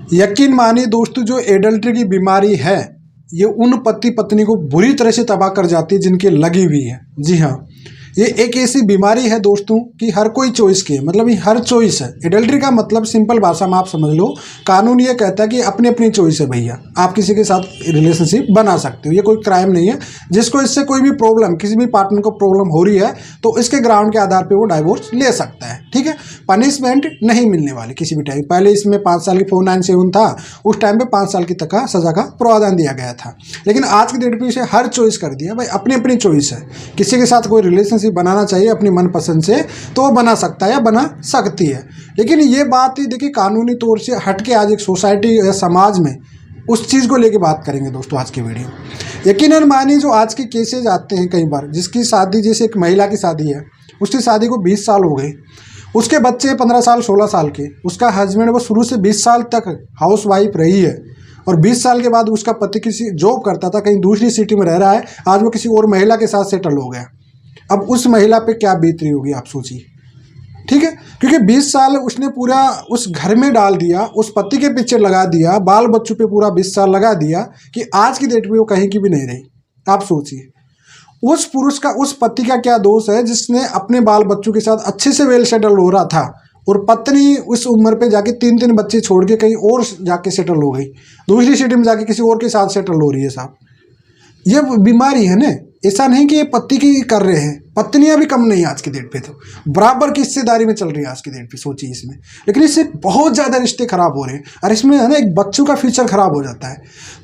यकीन मानिए दोस्तों, जो एडल्ट्री की बीमारी है ये उन पति पत्नी को बुरी तरह से तबाह कर जाती है जिनकी लगी हुई है। जी हाँ, ये एक ऐसी बीमारी है दोस्तों कि हर कोई चॉइस की है, मतलब ये हर चॉइस है। एडल्ट्री का मतलब सिंपल भाषा में आप समझ लो, कानून ये कहता है कि अपनी अपनी चॉइस है भैया, आप किसी के साथ रिलेशनशिप बना सकते हो, ये कोई क्राइम नहीं है। जिसको इससे कोई भी प्रॉब्लम, किसी भी पार्टनर को प्रॉब्लम हो रही है तो इसके ग्राउंड के आधार पर वो डाइवोर्स ले सकता है। ठीक है, पनिशमेंट नहीं मिलने वाली किसी भी टाइम। पहले इसमें 5 साल की 497 था, उस टाइम पे 5 साल की तक का सजा का प्रावधान दिया गया था। लेकिन आज की डेट पे इसे हर चॉइस कर दिया भाई, अपनी अपनी चॉइस है। किसी के साथ कोई रिलेशनशिप बनाना चाहिए अपनी मनपसंद से तो वो बना सकता है या बना सकती है। लेकिन ये बात ही देखिए कानूनी तौर से हटके आज एक सोसाइटी या समाज में उस चीज़ को लेके बात करेंगे दोस्तों आज की वीडियो। यकीनन मानिए जो आज के केसेज आते हैं कई बार, जिसकी शादी, जैसे एक महिला की शादी है, उसकी शादी को 20 साल हो गए, उसके बच्चे 15 साल 16 साल के, उसका हस्बैंड वो शुरू से 20 साल तक हाउस वाइफ रही है और 20 साल के बाद उसका पति किसी जॉब करता था, कहीं दूसरी सिटी में रह रहा है, आज वो किसी और महिला के साथ सेटल हो गया। अब उस महिला पे क्या बीत रही होगी आप सोचिए। ठीक है, क्योंकि 20 साल उसने पूरा उस घर में डाल दिया, उस पति के पीछे लगा दिया, बाल बच्चों पे पूरा 20 साल लगा दिया कि आज की डेट में वो कहीं की भी नहीं रही। आप सोचिए उस पुरुष का, उस पति का क्या दोष है जिसने अपने बाल बच्चों के साथ अच्छे से वेल सेटल हो रहा था और पत्नी उस उम्र पे जाके 3-3 बच्चे छोड़ के कहीं और जाके सेटल हो गई, दूसरी सिटी में जाके किसी और के साथ सेटल हो रही है। साहब ये बीमारी है ना, ऐसा नहीं कि ये पति की कर रहे हैं, पत्नियां भी कम नहीं आज की डेट पे, तो बराबर की हिस्सेदारी में चल रही है आज की डेट पे। सोचिए इसमें, लेकिन इससे बहुत ज़्यादा रिश्ते खराब हो रहे हैं और इसमें है ना एक बच्चों का फ्यूचर खराब हो जाता है।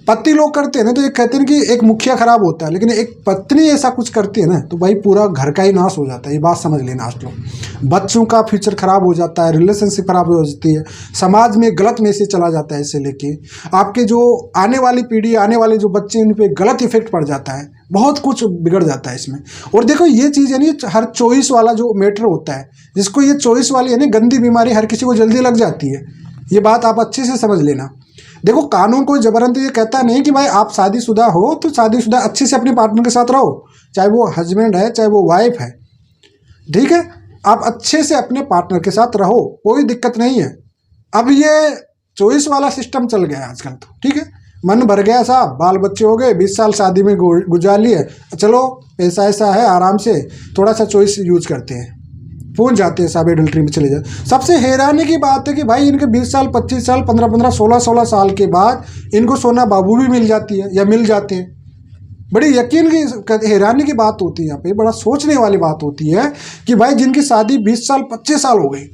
पति लोग करते हैं ना तो एक कहते हैं कि एक मुखिया खराब होता है, लेकिन एक पत्नी ऐसा कुछ करती है ना तो भाई पूरा घर का ही नाश हो जाता है। ये बात समझ लेना आज लोग, बच्चों का फ्यूचर खराब हो जाता है, रिलेशनशिप खराब हो जाती है, समाज में गलत मैसेज चला जाता है। इससे लेके आपके जो आने वाली पीढ़ी, आने वाले जो बच्चे, उन पर गलत इफेक्ट पड़ जाता है, बहुत कुछ बिगड़ जाता है इसमें। और देखो ये चीज़ है नहीं, हर चॉइस वाला जो मैटर होता है, जिसको ये चॉइस वाली है ना गंदी बीमारी हर किसी को जल्दी लग जाती है। ये बात आप अच्छे से समझ लेना। देखो कानून कोई जबरन ये कहता नहीं कि भाई आप शादीशुदा हो तो शादीशुदा अच्छे से अपने पार्टनर के साथ रहो, चाहे वो हस्बैंड है चाहे वो वाइफ है। ठीक है, आप अच्छे से अपने पार्टनर के साथ रहो, कोई दिक्कत नहीं है। अब ये चॉइस वाला सिस्टम चल गया आजकल तो। ठीक है, मन भर गया साहब, बाल बच्चे हो गए, 20 साल शादी में गुजार लिए, चलो पैसा ऐसा है आराम से थोड़ा सा चॉइस यूज करते हैं, पहुंच जाते हैं साहब एडल्ट्री में चले जाते। सबसे हैरानी की बात है कि भाई इनके 20 साल 25 साल 15-15 16-16 साल के बाद इनको सोना बाबू भी मिल जाती है या मिल जाते हैं। बड़ी यकीन की हैरानी की बात होती है यहाँ पे, बड़ा सोचने वाली बात होती है कि भाई जिनकी शादी 20 साल 25 साल हो गई,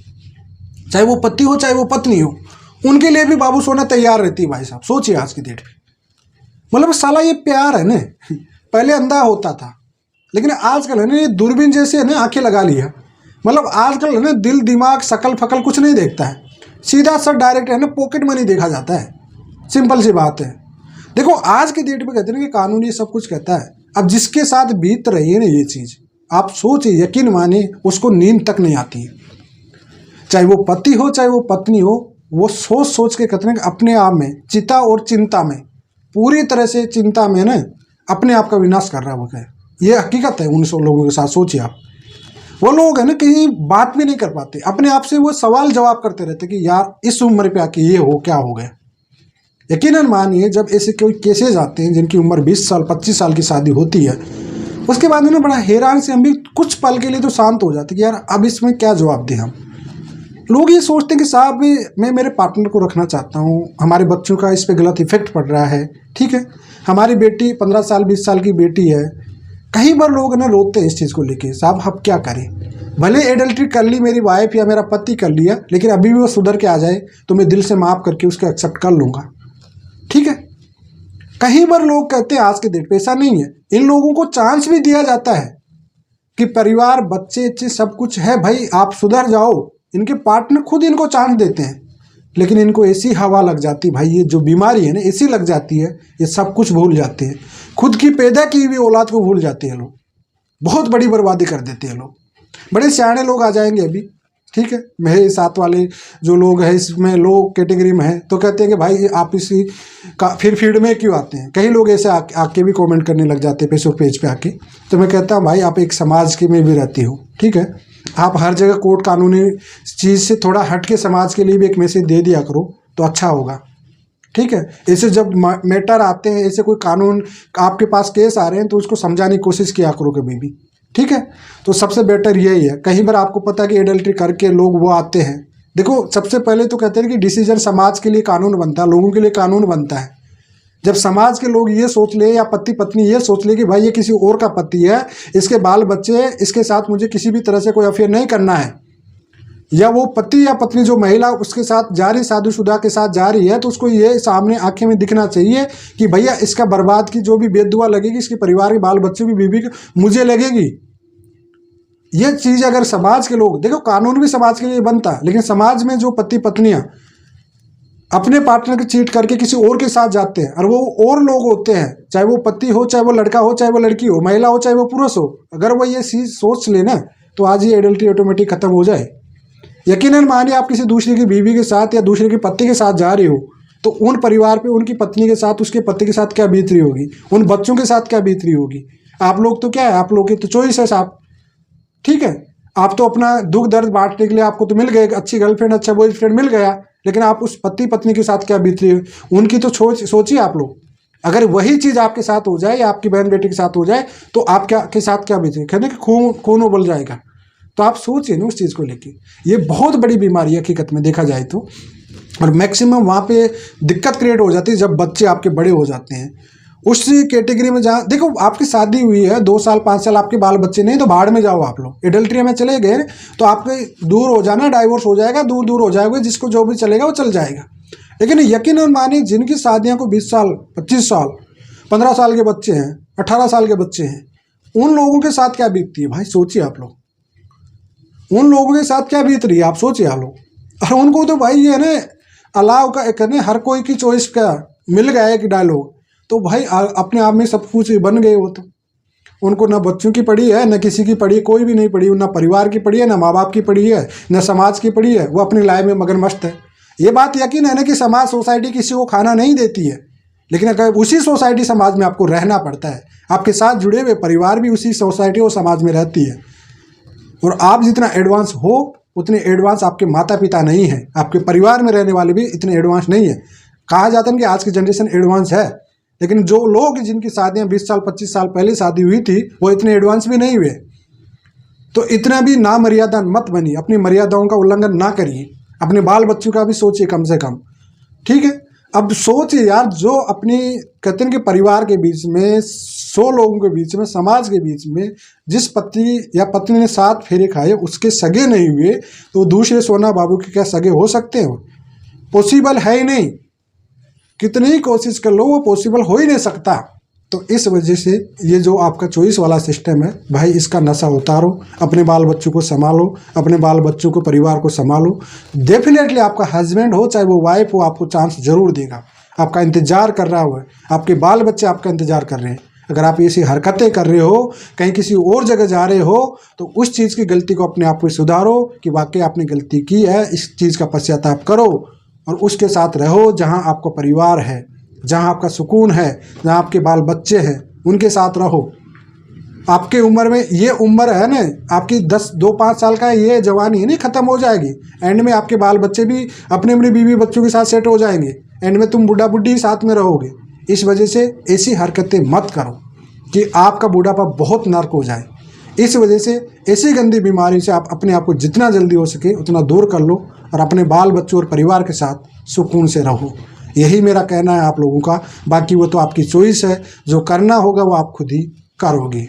चाहे वो पति हो चाहे वो पत्नी हो, उनके लिए भी बाबू सोना तैयार रहती है। भाई साहब सोचिए आज की डेट पे, मतलब साला ये प्यार है ना, पहले अंधा होता था लेकिन आजकल है ना ये दूरबीन जैसे है ना आंखें लगा लिया। मतलब आजकल है ना दिल दिमाग शकल फकल कुछ नहीं देखता है, सीधा सा डायरेक्ट है ना पॉकेट मनी देखा जाता है। सिंपल सी बात है। देखो आज की डेट में कहते हैं कि कानून ये सब कुछ कहता है। अब जिसके साथ बीत रही है ना ये चीज़, आप सोचिए, यकीन माने उसको नींद तक नहीं आती है, चाहे वो पति हो चाहे वो पत्नी हो। वो सोच सोच के कहते हैं कि अपने आप में चिता और चिंता में, पूरी तरह से चिंता में ना अपने आप का विनाश कर रहा है वो है। ये हकीकत है उन सब लोगों के साथ। सोचिए आप, वो लोग है ना कहीं बात भी नहीं कर पाते, अपने आप से वो सवाल जवाब करते रहते कि यार इस उम्र पे आके ये हो क्या हो गया। यकीनन मानिए जब ऐसे कोई केसेज आते हैं जिनकी उम्र 20 साल 25 साल की शादी होती है, उसके बाद में ना बड़ा हैरान से हम भी कुछ पल के लिए तो शांत हो जाते कि यार अब इसमें क्या जवाब दें हम। लोग ये सोचते हैं कि साहब मैं मेरे पार्टनर को रखना चाहता हूँ, हमारे बच्चों का इस पे गलत इफेक्ट पड़ रहा है। ठीक है, हमारी बेटी 15 साल 20 साल की बेटी है। कई बार लोग ना रोते हैं इस चीज़ को लेके, साहब हम क्या करें, भले एडल्ट्री कर ली मेरी वाइफ या मेरा पति कर लिया, लेकिन अभी भी वो सुधर के आ जाए तो मैं दिल से माफ़ करके उसको एक्सेप्ट कर लूँगा। ठीक है, कई बार लोग कहते हैं आज के डेट पे ऐसा नहीं है, इन लोगों को चांस भी दिया जाता है कि परिवार बच्चे अच्छे सब कुछ है, भाई आप सुधर जाओ। इनके पार्टनर खुद इनको चांस देते हैं, लेकिन इनको ऐसी हवा लग जाती भाई, ये जो बीमारी है ना ऐसी लग जाती है, ये सब कुछ भूल जाते हैं, खुद की पैदा की हुई औलाद को भूल जाते हैं लोग, बहुत बड़ी बर्बादी कर देते हैं लोग। बड़े सियाने लोग आ जाएंगे अभी। ठीक है, मेरे साथ वाले जो लोग हैं इसमें लो कैटेगरी में हैं तो कहते हैं कि भाई आप इसी का फिर फील्ड में क्यों आते हैं। कई लोग ऐसे आके भी कमेंट करने लग जाते हैं फेसबुक पेज पे आके। तो मैं कहता हूँ भाई आप एक समाज के में भी रहती हो, ठीक है, आप हर जगह कोर्ट कानूनी चीज़ से थोड़ा हट के समाज के लिए भी एक मैसेज दे दिया करो तो अच्छा होगा। ठीक है। ऐसे जब मैटर आते हैं, ऐसे कोई कानून आपके पास केस आ रहे हैं, तो उसको समझाने की कोशिश किया करो कभी भी, ठीक है। तो सबसे बेटर यही है। कहीं बार आपको पता है कि एडल्ट्री करके लोग वो आते हैं, देखो सबसे पहले तो कहते हैं कि डिसीजन समाज के लिए कानून बनता है, लोगों के लिए कानून बनता है। जब समाज के लोग ये सोच ले या पति पत्नी ये सोच ले कि भाई ये किसी और का पति है, इसके बाल बच्चे हैं, इसके साथ मुझे किसी भी तरह से कोई अफेयर नहीं करना है, या वो पति या पत्नी जो महिला उसके साथ जा रही, शादीशुदा के साथ जा रही है, तो उसको ये सामने आंखें में दिखना चाहिए कि भैया इसका बर्बाद की जो भी बेदुआ लगेगी, इसके परिवार के बाल बच्चों की, बीवी की मुझे लगेगी। ये चीज़ अगर समाज के लोग, देखो कानून भी समाज के लिए बनता है, लेकिन समाज में जो पति पत्नियां अपने पार्टनर को चीट करके किसी और के साथ जाते हैं, और वो और लोग होते हैं, चाहे वो पति हो, चाहे वो लड़का हो, चाहे वो लड़की हो, महिला हो, चाहे वो पुरुष हो, अगर वो ये चीज़ सोच लेना तो आज ये एडल्ट्री ऑटोमेटिक खत्म हो जाए। यकीनन मानिए आप किसी दूसरे की बीवी के साथ या दूसरे के पति के साथ जा रही हो, तो उन परिवार पे उनकी पत्नी के साथ, उसके पति के साथ क्या बीत रही होगी, उन बच्चों के साथ क्या बीत रही होगी। आप लोग तो क्या है, आप लोग की तो चॉइस है साहब, ठीक है। आप तो अपना दुख दर्द बांटने के लिए आपको तो मिल गए, अच्छी गर्लफ्रेंड, अच्छा बॉयफ्रेंड मिल गया, लेकिन आप उस पति पत्नी के साथ क्या बीत रही है उनकी तो सोचिए आप लोग। अगर वही चीज़ आपके साथ हो जाए या आपकी बहन बेटी के साथ हो जाए, तो आप क्या के साथ क्या बीते, कहने कि खून उबल जाएगा। तो आप सोचिए ना उस चीज़ को लेके। ये बहुत बड़ी बीमारी है हकीकत में देखा जाए तो, और मैक्सिमम वहाँ पे दिक्कत क्रिएट हो जाती है जब बच्चे आपके बड़े हो जाते हैं। उस कैटेगरी में जहाँ देखो आपकी शादी हुई है, 2 साल 5 साल आपके बाल बच्चे नहीं, तो भाड़ में जाओ आप लोग। एडल्ट्री में चले गए तो आपके दूर हो जाना, डाइवोर्स हो जाएगा, दूर दूर हो जाएगा, जिसको जो भी चलेगा वो चल जाएगा। लेकिन यकीनन मानिए जिनकी शादियाँ को 20 साल 25 साल 15 साल के बच्चे हैं, 18 साल के बच्चे हैं, उन लोगों के साथ क्या बीतती है भाई, सोचिए आप लोग। उन लोगों के साथ क्या बीत रही है आप सोचिए आप लोग। और उनको तो भाई ये ना अलाव का करने हर कोई की चॉइस का मिल गया है कि डायलॉग, तो भाई अपने आप में सब कुछ बन गए। वो तो उनको ना बच्चों की पड़ी है, न किसी की पड़ी है, कोई भी नहीं पड़ी, ना परिवार की पड़ी है, ना माँ बाप की पड़ी है, न समाज की पड़ी है, वो अपनी लाइफ में मगनमस्त है। ये बात यकीन है ना कि समाज सोसाइटी किसी को खाना नहीं देती है, लेकिन अगर उसी सोसाइटी समाज में आपको रहना पड़ता है, आपके साथ जुड़े हुए परिवार भी उसी सोसाइटी और समाज में रहती है। और आप जितना एडवांस हो उतने एडवांस आपके माता पिता नहीं है, आपके परिवार में रहने वाले भी इतने एडवांस नहीं है। कहा जाता है कि आज की जनरेशन एडवांस है, लेकिन जो लोग जिनकी शादियां 20 साल 25 साल पहले शादी हुई थी वो इतने एडवांस भी नहीं हुए। तो इतना भी ना मर्यादा मत बनिए, अपनी मर्यादाओं का उल्लंघन ना करिए, अपने बाल बच्चों का भी सोचिए कम से कम, ठीक है। अब सोचिए यार, जो अपनी कहते हैं कि परिवार के बीच में 100 लोगों के बीच में, समाज के बीच में जिस पति या पत्नी ने 7 फेरे खाए उसके सगे नहीं हुए, तो दूसरे सोना बाबू के क्या सगे हो सकते हैं? पॉसिबल है ही नहीं, कितनी ही कोशिश कर लो वो पॉसिबल हो ही नहीं सकता। तो इस वजह से ये जो आपका चॉइस वाला सिस्टम है भाई, इसका नशा उतारो, अपने बाल बच्चों को संभालो, अपने बाल बच्चों को परिवार को संभालो। डेफिनेटली आपका हस्बैंड हो चाहे वो वाइफ हो, आपको चांस जरूर देगा, आपका इंतजार कर रहा हुआ है, आपके बाल बच्चे आपका इंतजार कर रहे हैं। अगर आप ऐसी हरकतें कर रहे हो, कहीं किसी और जगह जा रहे हो, तो उस चीज़ की गलती को अपने आप को सुधारो कि वाकई आपने गलती की है, इस चीज़ का पश्चाताप करो और उसके साथ रहो जहां आपका परिवार है, जहां आपका सुकून है, जहां आपके बाल बच्चे हैं, उनके साथ रहो। आपके उम्र में ये उम्र है ना, आपकी 2-5 साल का ये जवानी नहीं ख़त्म हो जाएगी, एंड में आपके बाल बच्चे भी अपने अपनी बीवी बच्चों के साथ सेट हो जाएंगे, एंड में तुम बुढ़ा बुढ़ी साथ में रहोगे। इस वजह से ऐसी हरकतें मत करो कि आपका बुढ़ापा बहुत नर्क हो जाए। इस वजह से ऐसी गंदी बीमारी से आप अपने आप को जितना जल्दी हो सके उतना दूर कर लो और अपने बाल बच्चों और परिवार के साथ सुकून से रहो। यही मेरा कहना है आप लोगों का। बाकी वो तो आपकी चॉइस है, जो करना होगा वो आप खुद ही करोगे।